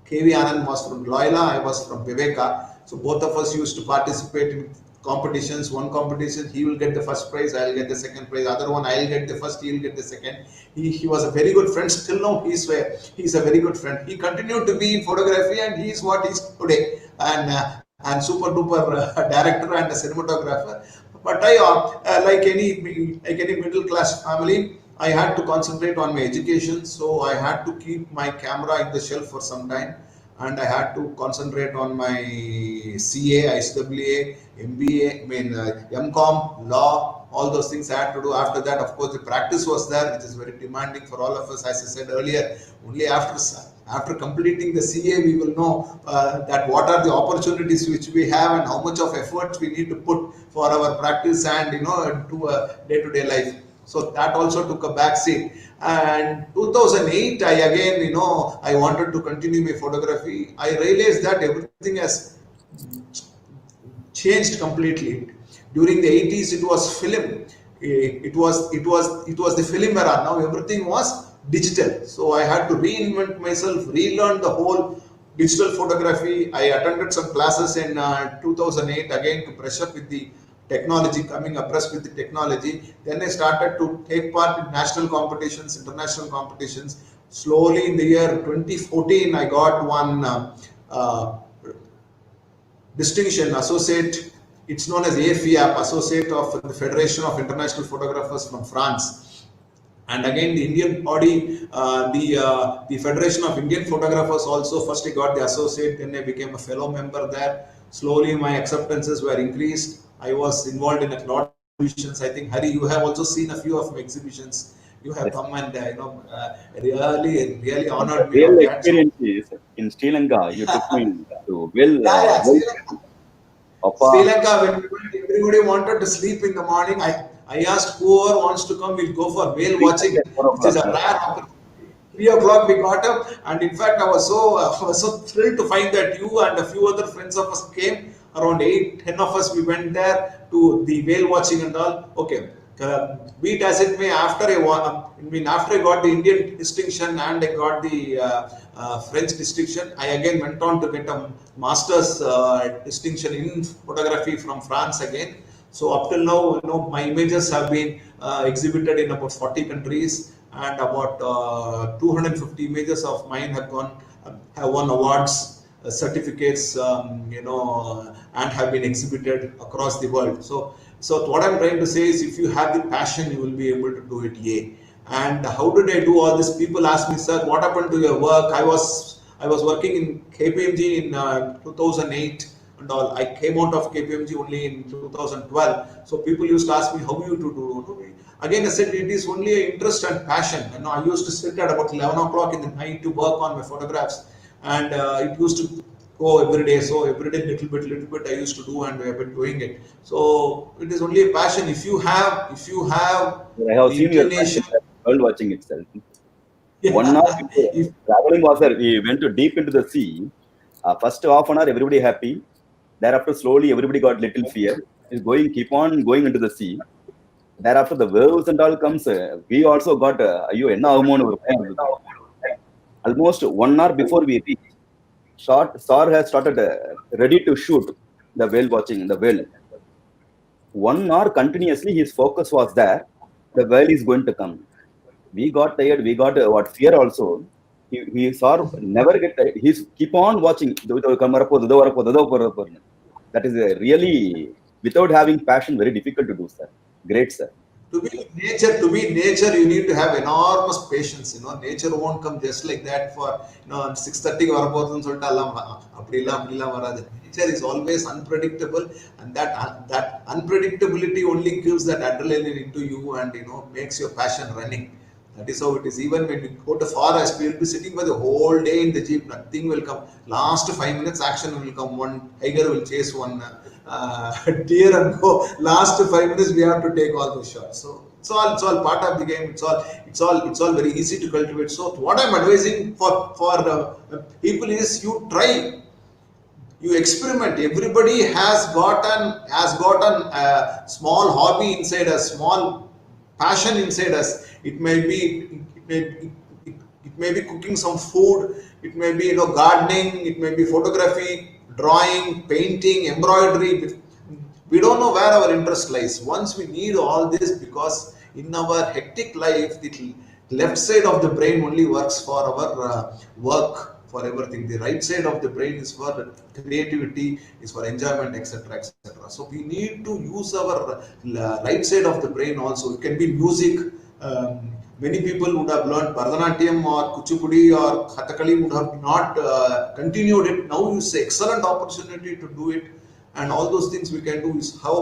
KV Anand was from Loyola, I was from Viveka. So both of us used to participate in competitions. One competition, he will get the first prize, I'll get the second prize. Other one, I'll get the first, he'll get the second. He was a very good friend. Still now, he's a very good friend. He continued to be in photography, and he's what he's today. And super duper director and a cinematographer. But like any middle class family, I had to concentrate on my education, so I had to keep my camera in the shelf for some time, and I had to concentrate on my CA, ICAA, MBA, MCom, law, all those things I had to do. After that, of course, the practice was there, which is very demanding for all of us. As I said earlier, only after After completing the CA, we will know that what are the opportunities which we have and how much of efforts we need to put for our practice and to a day-to-day life. So that also took a back seat. And 2008, I again, I wanted to continue my photography. I realized that everything has changed completely. During the 80s, it was film. It was the film era. Now everything was digital. So I had to reinvent myself, relearn the whole digital photography. I attended some classes in 2008 again to brush up with the technology, coming abreast with the technology. Then I started to take part in national competitions, international competitions. Slowly in the year 2014, I got one uh, distinction, associate. It's known as AFIAP, associate of the Federation of International Photographers from France. And again, the Indian body, the Federation of Indian Photographers also, first I got the associate, then I became a fellow member there. Slowly my acceptances were increased. I was involved in a lot of exhibitions. I think, Hari, you have also seen a few of my exhibitions. You have Yes. come and really And the honored me real on that. So experience is in Sri Lanka, you took me to well, yeah, yeah. well, Sri Appa, Lanka, when we went, everybody wanted to sleep in the morning. I asked whoever wants to come, we'll go for whale 3 o'clock, watching, 4 which is o'clock. a rare opportunity. 3 o'clock we got up, and in fact, I was so thrilled to find that you and a few other friends of us came. Around 8, 10 of us, we went there to the whale watching and all. Okay, be it as it may, after I got the Indian distinction and I got the French distinction, I again went on to get a master's distinction in photography from France again. So up till now, my images have been exhibited in about 40 countries, and about 250 images of mine have won awards, certificates, and have been exhibited across the world. So what I'm trying to say is, if you have the passion, you will be able to do it. Yay! And how did I do all this? People ask me, sir, what happened to your work? I was working in KPMG in 2008 and all. I came out of KPMG only in 2012. So people used to ask me, how you to do? Again, I said it is only an interest and passion. I used to sit at about 11 o'clock in the night to work on my photographs, and it used to go every day. So every day, little bit, I used to do, and I have been doing it. So it is only a passion. If you have I have the seen your passion inclination, for world watching itself. 1 hour yeah, before if traveling was there, we went to deep into the sea. First half an hour, everybody happy. Thereafter, slowly, everybody got little fear. Is going, keep on going into the sea. Thereafter, the waves and all comes. We also got, you enna avumonu oru bhayam irundhudu. Almost 1 hour before we reach, SAR has started ready to shoot the whale watching, the whale. 1 hour continuously, his focus was there. The whale is going to come. We got tired. We got what fear also. He saw never get tired. He's keep on watching. That is really without having passion, very difficult to do, sir. Great, sir. to be nature, you need to have enormous patience. Nature won't come just like that for 6:30 வரப்போகுதுன்னு சொல்லிட்டு எல்லாம் அப்படிலாம் வராது. Nature is always unpredictable, and that unpredictability only gives that adrenaline into you, and makes your passion running. That is how it is. Even when we go to forest, we will be sitting for the whole day in the jeep. Nothing will come. Last 5 minutes, action will come. One tiger will chase one deer and go. Last 5 minutes, we have to take all those shots. So it's all part of the game. It's all very easy to cultivate. So what I'm advising for people is, you try, you experiment. Everybody has got an small hobby inside us, small passion inside us. It may be cooking some food, it may be gardening, it may be photography, drawing, painting, embroidery. We don't know where our interest lies. Once we need all this, because in our hectic life, the left side of the brain only works for our work, for everything. The right side of the brain is for creativity, is for enjoyment, etc., etc. So we need to use our right side of the brain also. It can be music. Many people would have learned Bharatanatyam or Kuchipudi or Kathakali, would have not continued it. Now is an excellent opportunity to do it, and all those things we can do. Is how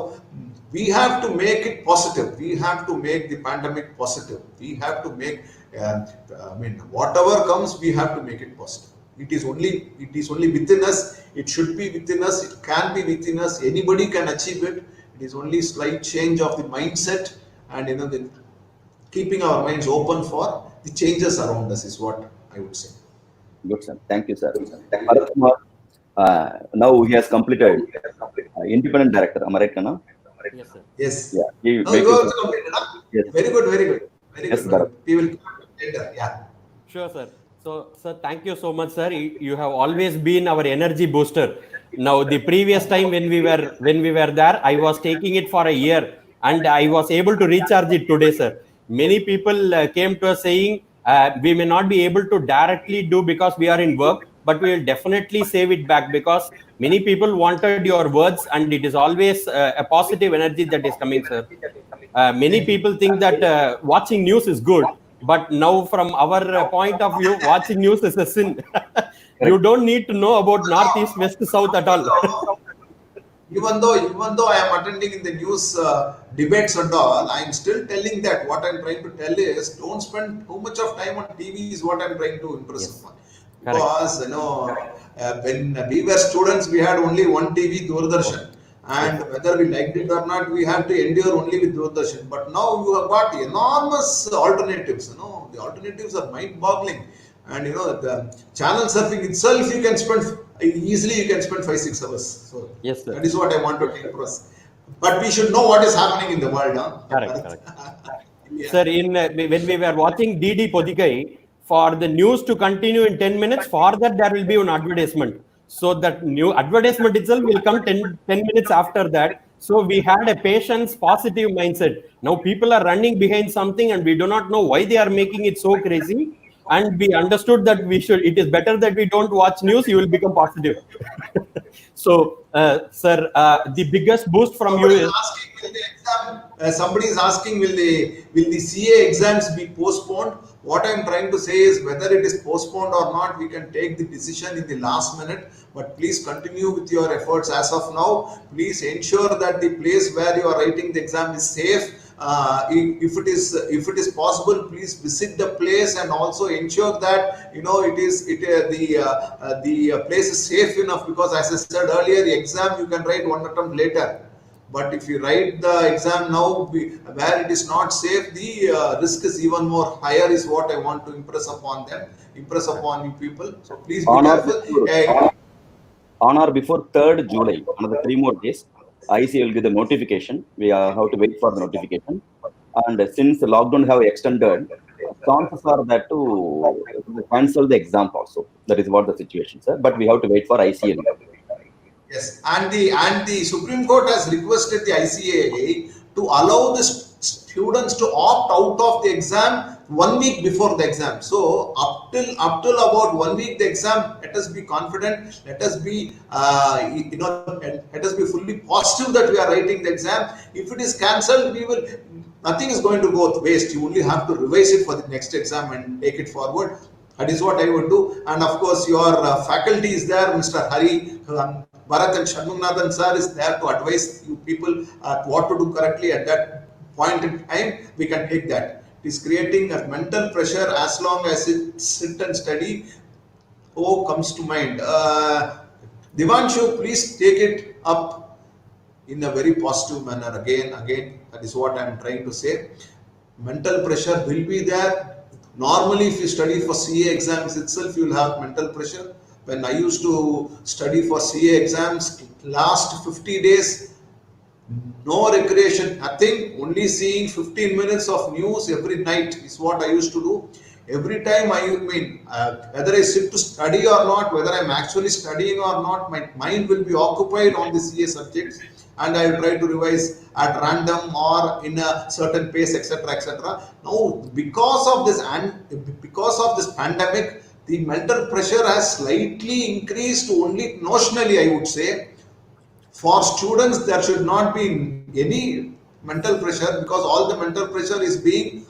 we have to make it positive. We have to make the pandemic positive. We have to make I mean, whatever comes, we have to make it positive. It is only within us. It should be within us. It can be within us. Anybody can achieve it. It is only slight change of the mindset, and keeping our minds open for the changes around us is what I would say. Good, sir. Thank you, sir. Bharat Kumar, now he has completed independent director. Am I right, Kana? Yes, sir. Yes. Yeah. He No, make you use also of- completed, huh? Yes. Very good, very good, very Yes, good, very Bharat. good. We will come later. Yeah. Sure, sir. So, sir, thank you so much, sir. You have always been our energy booster. Now, the previous time when we were there, I was taking it for a year, and I was able to recharge it today, sir. Many people came to us saying we may not be able to directly do because we are in work, but we will definitely save it back because many people wanted your words, and it is always a positive energy that is coming, sir. Many Thank you. people think that watching news is good, but now from our point of view, watching news is a sin. You Correct. don't need to know about northeast, west, south at all. Even though I am attending in the news debates and all, I am still telling that what I am trying to tell is don't spend too much of time on TV is what I am trying to impress Yes, upon. correct. Because when we were students, we had only one TV, Oh, Doordarshan, yes, and whether we liked it or not, we have to endure only with Doordarshan. But now you have got enormous alternatives. The alternatives are mind-boggling, and the channel surfing itself, you can spend easily. You can spend 5 6 hours. So yes, sir. that is what I want to express. But we should know what is happening in the world, huh? Correct, correct. India. Sir, when we were watching DD Podikai, for the news to continue in 10 minutes, for that there will be an advertisement. So that new advertisement itself will come 10 minutes after that. So we had a patience, positive mindset. Now people are running behind something and we do not know why they are making it so crazy. And we understood that it is better that we don't watch news, you will become positive. So, sir, the biggest boost from you Somebody is is, asking, will the exam? Somebody is asking, will the CA exams be postponed? What I am trying to say is whether it is postponed or not, we can take the decision in the last minute. But please continue with your efforts as of now. Please ensure that the place where you are writing the exam is safe. If it is possible, please visit the place and also ensure that the place is safe enough, because as I said earlier, the exam you can write one attempt later, but if you write the exam now where it is not safe, the risk is even more higher, is what I want to impress upon you people. So please be On or careful. before, on or before 3rd July, another 3 more days, IC will give the notification. We have to wait for the notification. And since the lockdown have extended, chances are that to cancel the exam also. That is what the situation, sir. But we have to wait for ICA. Yes, and the Supreme Court has requested the ICAI to allow the students to opt out of the exam 1 week before the exam. So up till about 1 week the exam, let us be confident. Let us be let us be fully positive that we are writing the exam. If it is cancelled, we will. Nothing is going to go waste. You only have to revise it for the next exam and take it forward. That is what I would do. And of course, your faculty is there, Mr. Hari, Bharat and Shanmugnathan sir is there to advise you people what to do correctly at that point in time. We can take that. It is creating a mental pressure as long as it sit and study. Oh, comes to mind. Divanshu, please take it up in a very positive manner. Again, that is what I am trying to say. Mental pressure will be there. Normally, if you study for CA exams itself, you will have mental pressure. When I used to study for CA exams, last 50 days, no recreation, nothing, only seeing 15 minutes of news every night is what I used to do. Every time whether I sit to study or not, whether I'm actually studying or not, my mind will be occupied on the CA subjects, and I will try to revise at random or in a certain pace, etc. etc. Now, because of this pandemic, the mental pressure has slightly increased only notionally, I would say. For students, there should not be any mental pressure, because all the mental pressure is being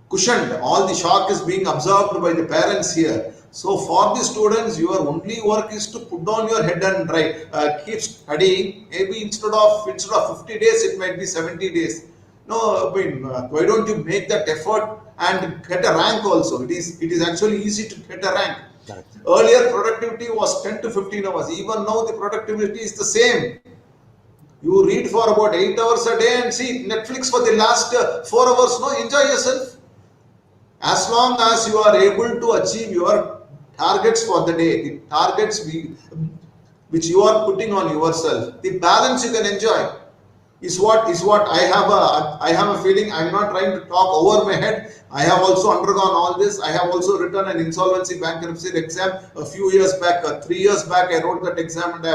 cushioned. All the shock is being absorbed by the parents here. So for the students, your only work is to put down your head and write, keep studying. Maybe instead of 50 days, it might be 70 days. No, why don't you make that effort and get a rank also. It is actually easy to get a rank. Correct. Earlier productivity was 10 to 15 hours. Even now the productivity is the same. You read for about 8 hours a day and see Netflix for the last 4 hours. No, enjoy yourself. As long as you are able to achieve your targets for the day, the targets which you are putting on yourself, the balance you can enjoy is what I have a feeling. I'm not trying to talk over my head. I have also undergone all this. I have also written an insolvency bankruptcy exam a few years back, 3 years back. I wrote that exam and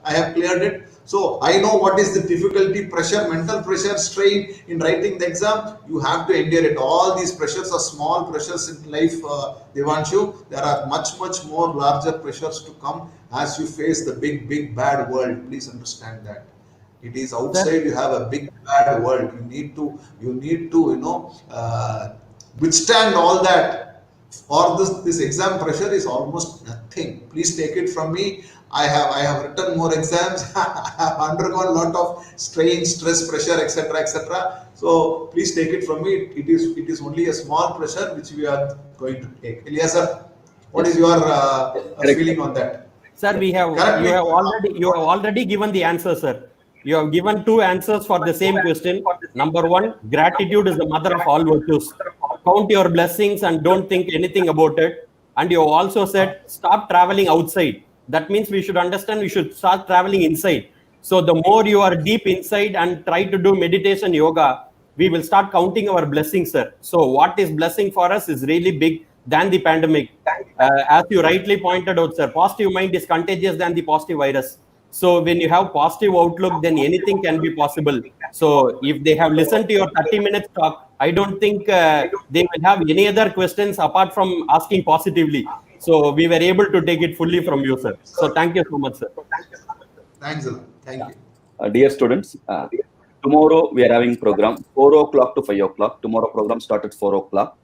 I have cleared it. So I know what is the difficulty, pressure, mental pressure, strain in writing the exam. You have to endure it. All these pressures are small pressures in life, Devanshu. There are much more larger pressures to come as you face the big bad world. Please understand that. It is outside. You have a big bad world. You need to withstand all that. Or this exam pressure is almost nothing. Please take it from me. I have written more exams. I have undergone a lot of strain, stress, pressure, etc. So please take it from me. It is only a small pressure which we are going to take. Elias sir, what is your Correct. feeling on that? Sir, Correct me. you have already given the answer, sir. You have given two answers for the same question. Number one, gratitude is the mother of all virtues. Count your blessings and don't think anything about it. And you have also said, stop traveling outside. That means we should understand we should start traveling inside. So the more you are deep inside and try to do meditation yoga, we will start counting our blessings, sir. So what is blessing for us is really big than the pandemic. As you rightly pointed out, sir, positive mind is contagious than the positive virus. So when you have positive outlook, then anything can be possible. So if they have listened to your 30 minutes talk, I don't think they will have any other questions apart from asking positively. So we were able to take it fully from you, sir. So thank you so much, sir. Thanks a lot. Thank you. Dear students, tomorrow we are having program 4 o'clock to 5 o'clock. Tomorrow program start at 4 o'clock.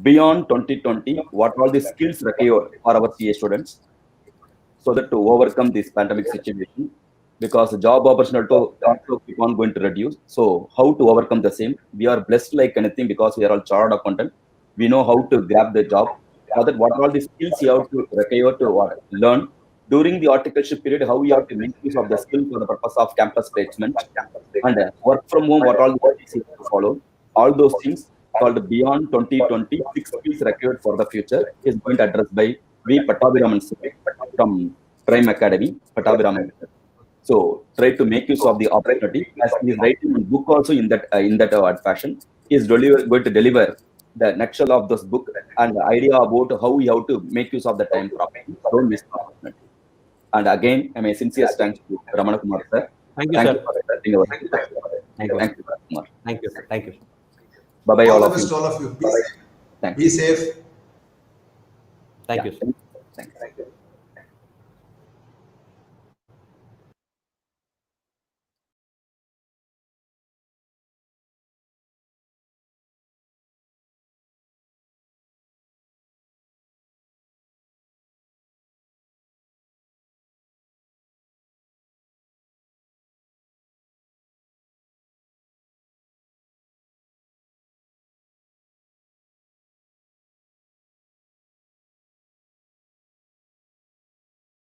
Beyond 2020, what all the skills required for our CA students so that to overcome this pandemic situation, because the job opportunity also keep on going to reduce. So how to overcome the same? We are blessed like anything because we are all chartered accountant. We know how to grab the job. For that, what are all the skills you have to require to learn during the articleship period? How you have to make use of the skill for the purpose of campus placement and work from home. What all the things you have to follow? All those things called Beyond 2020 6 skills required for the future is going to address by V. Pattabhiraman from Prime Academy, Pattabhiraman. So try to make use of the opportunity. As he is writing a book also in that fashion, he is going to deliver the nutshell of this book and the idea about how we have to make use of the time properly. Don't miss the opportunity. And again, my sincere thanks to Ramana Kumar sir. Thank you, Thank sir. you for attending our Thank you. Thank you, Kumar. Thank you, sir. Thank you. Bye bye, All all the of best you. to all of you. Thank Be you. safe. Thank you, sir. Thank you.